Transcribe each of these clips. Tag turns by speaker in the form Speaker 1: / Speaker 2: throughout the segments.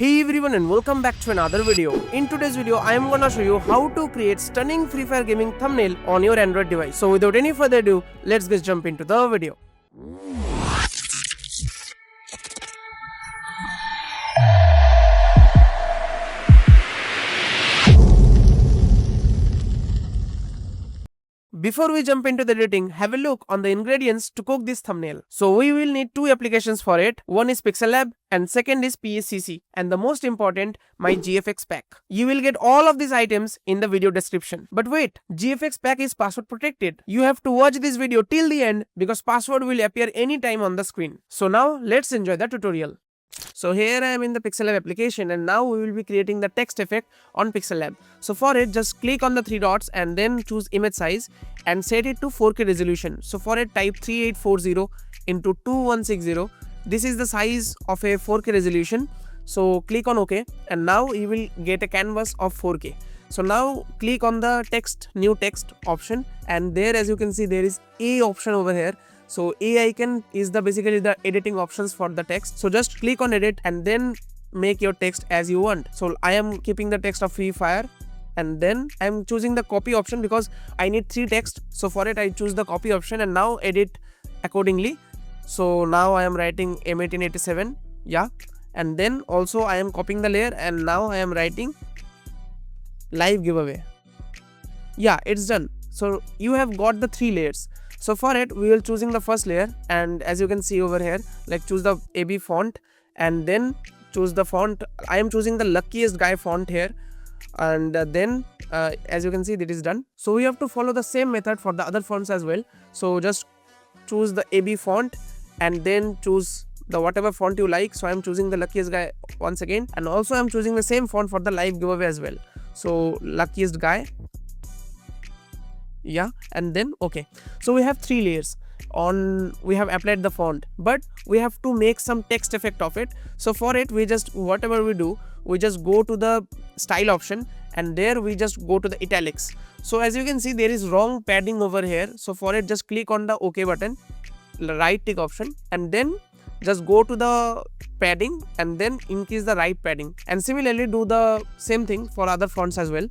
Speaker 1: Hey everyone and welcome back to another video. In today's video, I am gonna show you how to create stunning Free Fire gaming thumbnail on your Android device. So without any further ado, let's just jump into the video. Before we jump into the editing, have a look on the ingredients to cook this thumbnail. So we will need two applications for it. One is Pixellab and second is PSCC. And the most important, my GFX Pack. You will get all of these items in the video description. But wait, GFX Pack is password protected. You have to watch this video till the end because password will appear anytime on the screen. So now let's enjoy the tutorial. So here I am in the Pixellab application and now we will be creating the text effect on Pixellab. So for it, just click on the three dots and then choose image size and set it to 4K resolution. So for it, type 3840 into 2160. This is the size of a 4K resolution. So click on OK and now you will get a canvas of 4K. So now click on the text, new text option, and there as you can see there is A option over here. So A icon is basically the editing options for the text. So just click on edit and then make your text as you want. So I am keeping the text of Free Fire and then I am choosing the copy option because I need 3 text. So for it I choose the copy option and now edit accordingly. So now I am writing M1887, yeah, and then also I am copying the layer and now I am writing live giveaway. Yeah, it's done. So you have got the 3 layers. So for it, we will choosing the first layer and as you can see over here, like choose the AB font and then choose the font. I am choosing the luckiest guy font here and then as you can see that is done. So we have to follow the same method for the other fonts as well. So just choose the AB font and then choose the whatever font you like. So I am choosing the luckiest guy once again and also I am choosing the same font for the live giveaway as well. So luckiest guy. Yeah, and then okay. So we have 3 layers we have applied the font, but we have to make some text effect of it. So for it we just whatever we do, we just go to the style option and there we just go to the italics. So as you can see there is wrong padding over here. So for it just click on the OK button, right tick option, and then just go to the padding and then increase the right padding, and similarly do the same thing for other fonts as well.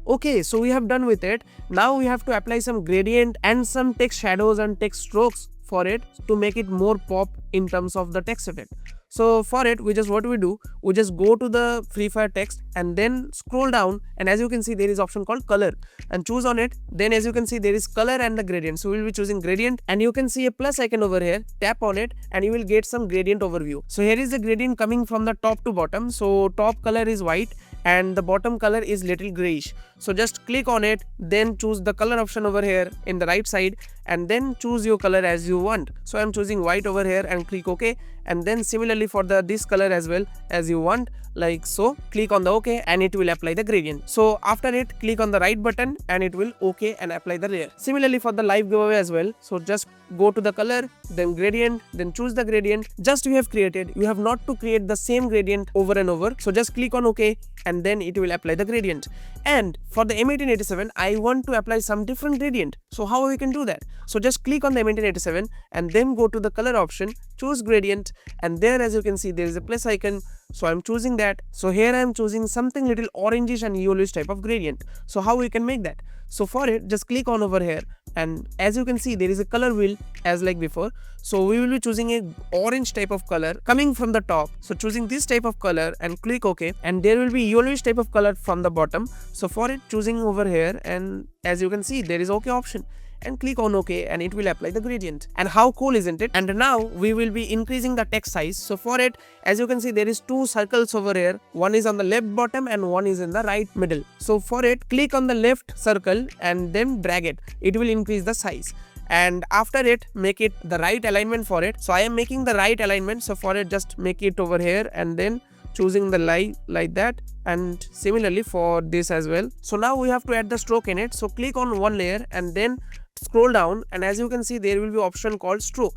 Speaker 1: Okay, so we have done with it. Now we have to apply some gradient and some text shadows and text strokes for it to make it more pop in terms of the text effect. So for it, we just go to the Free Fire text and then scroll down, and as you can see there is option called color and choose on it. Then as you can see there is color and the gradient. So we will be choosing gradient and you can see a plus icon over here. Tap on it and you will get some gradient overview. So here is the gradient coming from the top to bottom. So top color is white and the bottom color is little grayish. So just click on it, then choose the color option over here in the right side and then choose your color as you want. So I'm choosing white over here and click OK, and then similarly for this color as well as you want, like so. Click on the OK and it will apply the gradient. So after it, click on the right button and it will OK and apply the layer. Similarly for the live giveaway as well. So just go to the color, then gradient, then choose the gradient just you have created. You have not to create the same gradient over and over. So just click on OK and then it will apply the gradient. And for the M1887, I want to apply some different gradient. So how we can do that? So just click on the M1887 and then go to the color option, choose gradient, and there as you can see there is a plus icon. So I'm choosing that. So here I'm choosing something little orangish and yellowish type of gradient. So how we can make that? So for it, just click on over here and as you can see there is a color wheel as like before. So we will be choosing a orange type of color coming from the top. So choosing this type of color and click OK, and there will be yellowish type of color from the bottom. So for it, choosing over here and as you can see there is OK option and click on OK and it will apply the gradient. And how cool isn't it? And now we will be increasing the text size. So for it, as you can see there is 2 circles over here. One is on the left bottom and one is in the right middle. So for it, click on the left circle and then drag it. It will increase the size. And after it, make it the right alignment for it. So I am making the right alignment. So for it, just make it over here and then choosing the line like that, and similarly for this as well. So now we have to add the stroke in it. So click on one layer and then scroll down, and as you can see there will be option called stroke.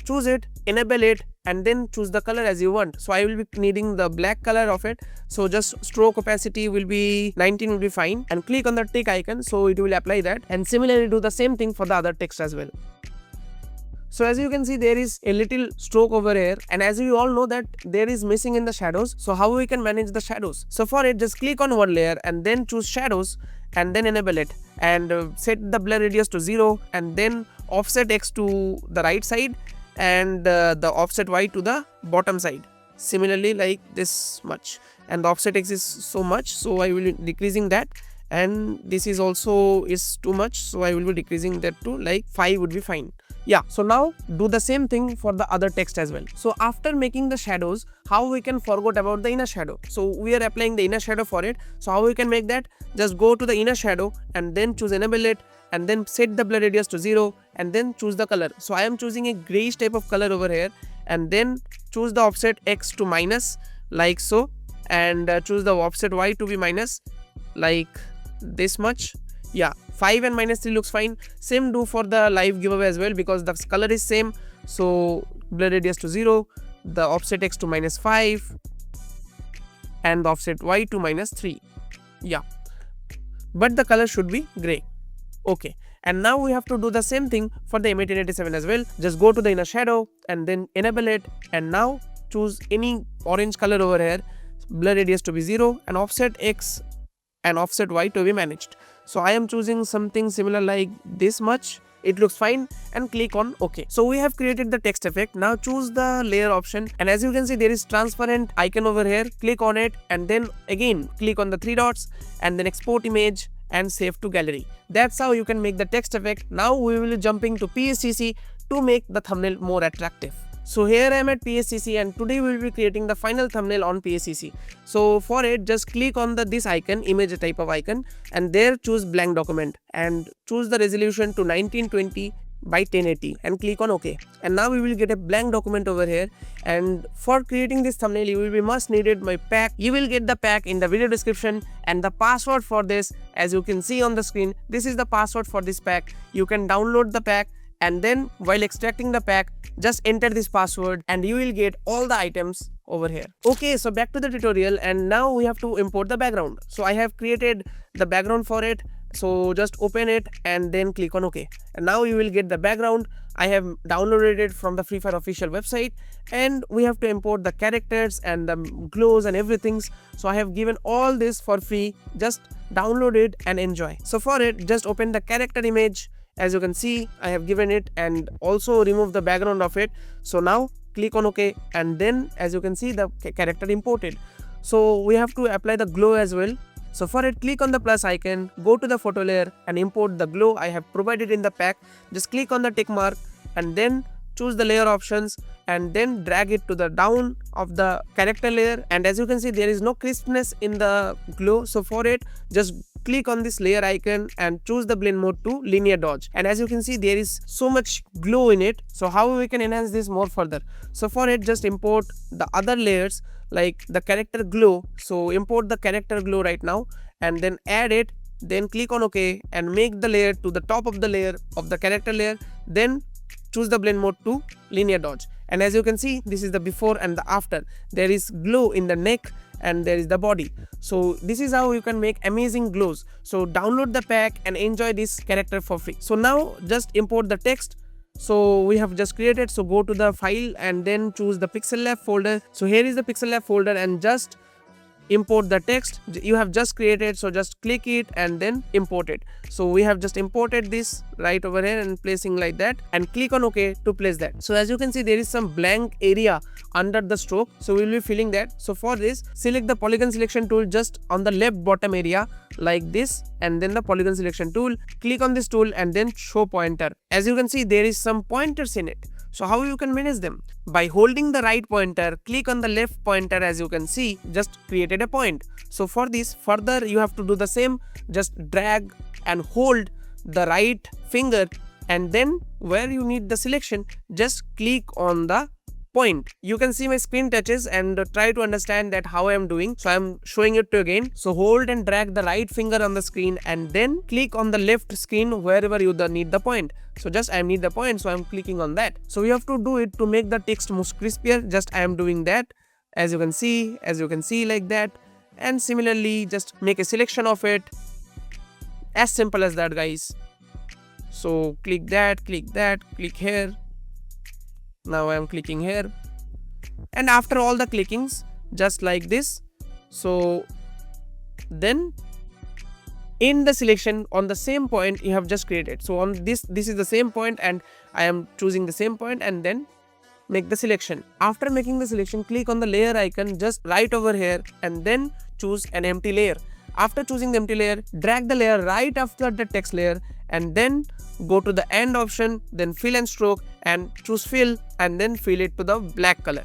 Speaker 1: Choose it, enable it, and then choose the color as you want. So I will be needing the black color of it. So just stroke opacity will be 19 will be fine, and click on the tick icon so it will apply that, and similarly do the same thing for the other text as well. So as you can see, there is a little stroke over here, and as you all know that there is missing in the shadows. So how we can manage the shadows? So for it, just click on one layer and then choose shadows and then enable it, and set the blur radius to 0, and then offset X to the right side and the offset Y to the bottom side. Similarly, like this much, and the offset X is so much, so I will be decreasing that, and this is also is too much, so I will be decreasing that to like 5 would be fine. Yeah, so now do the same thing for the other text as well. So after making the shadows, how we can forget about the inner shadow? So we are applying the inner shadow for it. So how we can make that? Just go to the inner shadow and then choose enable it, and then set the blur radius to 0, and then choose the color. So I am choosing a grayish type of color over here, and then choose the offset X to minus like so, and choose the offset Y to be minus like this much. Yeah, 5 and minus 3 looks fine. Same do for the live giveaway as well, because the color is same. So blur radius to 0, the offset X to minus 5, and the offset Y to minus 3. Yeah, but the color should be gray. Okay, and now we have to do the same thing for the M1887 as well. Just go to the inner shadow and then enable it, and now choose any orange color over here, blur radius to be 0, and offset X and offset Y to be managed. So I am choosing something similar like this much. It looks fine, and click on OK. So we have created the text effect. Now choose the layer option, and as you can see, there is transparent icon over here. Click on it, and then again click on the 3 dots, and then export image and save to gallery. That's how you can make the text effect. Now we will be jumping to PSCC to make the thumbnail more attractive. So here I am at PSCC, and today we will be creating the final thumbnail on PSCC. So for it, just click on this icon, image type of icon, and there choose blank document and choose the resolution to 1920 by 1080 and click on OK. And now we will get a blank document over here. And for creating this thumbnail, you will be must needed my pack. You will get the pack in the video description, and the password for this, as you can see on the screen, this is the password for this pack. You can download the pack, and then while extracting the pack, just enter this password and you will get all the items over here. Okay, so back to the tutorial, and now we have to import the background. So I have created the background for it. So just open it and then click on OK. And now you will get the background. I have downloaded it from the Free Fire official website, and we have to import the characters and the glows and everything. So I have given all this for free. Just download it and enjoy. So for it, just open the character image. As you can see, I have given it, and also remove the background of it. So now click on OK, and then as you can see, the character imported. So we have to apply the glow as well. So for it, click on the plus icon, go to the photo layer and import the glow I have provided in the pack. Just click on the tick mark and then choose the layer options, and then drag it to the down of the character layer. And as you can see, there is no crispness in the glow. So for it, just click on this layer icon and choose the blend mode to linear dodge. And as you can see, there is so much glow in it. So how we can enhance this more further? So for it, just import the other layers like the character glow. So import the character glow right now, and then add it, then click on OK, and make the layer to the top of the layer of the character layer. Then choose the blend mode to linear dodge. And as you can see, this is the before and the after. There is glow in the neck and there is the body. So this is how you can make amazing glows. So download the pack and enjoy this character for free. So now just import the text. So we have just created. So go to the file and then choose the Pixellab folder. So here is the Pixellab folder, and just import the text you have just created. So just click it and then import it. So we have just imported this right over here and placing like that, and click on OK to place that. So as you can see, there is some blank area under the stroke, so we will be filling that. So for this, select the polygon selection tool just on the left bottom area like this, and then the polygon selection tool, click on this tool and then show pointer. As you can see, there is some pointers in it. So how you can manage them? By holding the right pointer, click on the left pointer. As you can see, just created a point. So for this, further you have to do the same. Just drag and hold the right finger, and then where you need the selection, just click on the point. You can see my screen touches, and try to understand that how I am doing. So I am showing it to you again. So hold and drag the right finger on the screen, and then click on the left screen wherever you need the point. So just I need the point, so I am clicking on that. So you have to do it to make the text more crispier. Just I am doing that. As you can see like that. And similarly, just make a selection of it. As simple as that, guys. So click that, click here, Now I am clicking here, and after all the clickings, just like this, so then in the selection on the same point you have just created, so on this is the same point, and I am choosing the same point, and then make the selection. After making the selection, click on the layer icon just right over here, and then choose an empty layer. After choosing the empty layer, drag the layer right after the text layer, and then go to the end option, then fill and stroke, and choose fill, and then fill it to the black color.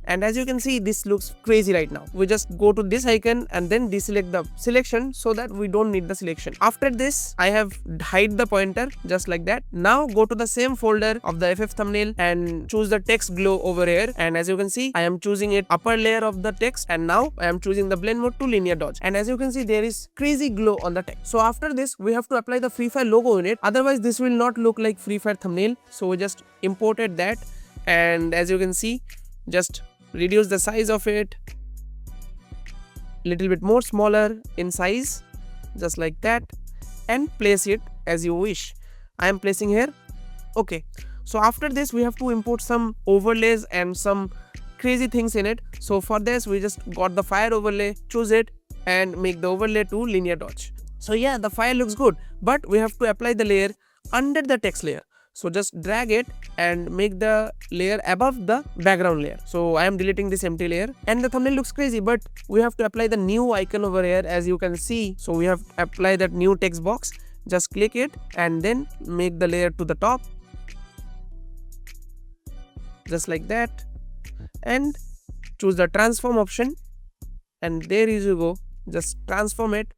Speaker 1: And as you can see, this looks crazy right now. We just go to this icon and then deselect the selection so that we don't need the selection. After this, I have hide the pointer just like that. Now go to the same folder of the FF thumbnail and choose the text glow over here. And as you can see, I am choosing it upper layer of the text, and now I am choosing the blend mode to linear dodge. And as you can see, there is crazy glow on the text. So after this, we have to apply the Free Fire logo in it. Otherwise, this will not look like Free Fire thumbnail. So we just imported that, and as you can see, just reduce the size of it, little bit more smaller in size, just like that, and place it as you wish. I am placing here. Okay, so after this we have to import some overlays and some crazy things in it. So for this we just got the fire overlay, choose it, and make the overlay to linear dodge. So yeah, the fire looks good, but we have to apply the layer under the text layer. So just drag it and make the layer above the background layer. So I am deleting this empty layer, and the thumbnail looks crazy, but we have to apply the new icon over here, as you can see. So we have to apply that new text box. Just click it and then make the layer to the top, just like that, and choose the transform option, and there you go. Just transform it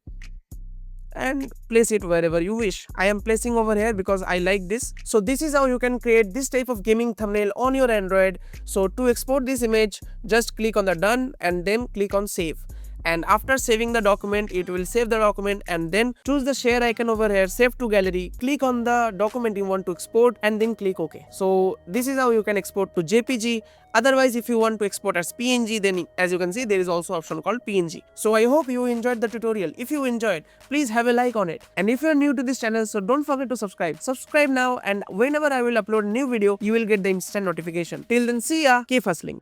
Speaker 1: and place it wherever you wish. I am placing over here because I like this. So this is how you can create this type of gaming thumbnail on your Android. So to export this image, just click on the done and then click on save. And after saving the document, it will save the document, and then choose the share icon over here, save to gallery, click on the document you want to export, and then click OK. So this is how you can export to JPG. Otherwise, if you want to export as PNG, then as you can see, there is also option called PNG. So I hope you enjoyed the tutorial. If you enjoyed, please have a like on it. And if you are new to this channel, so don't forget to subscribe. Subscribe now, and whenever I will upload a new video, you will get the instant notification. Till then, see ya. Keep hustling.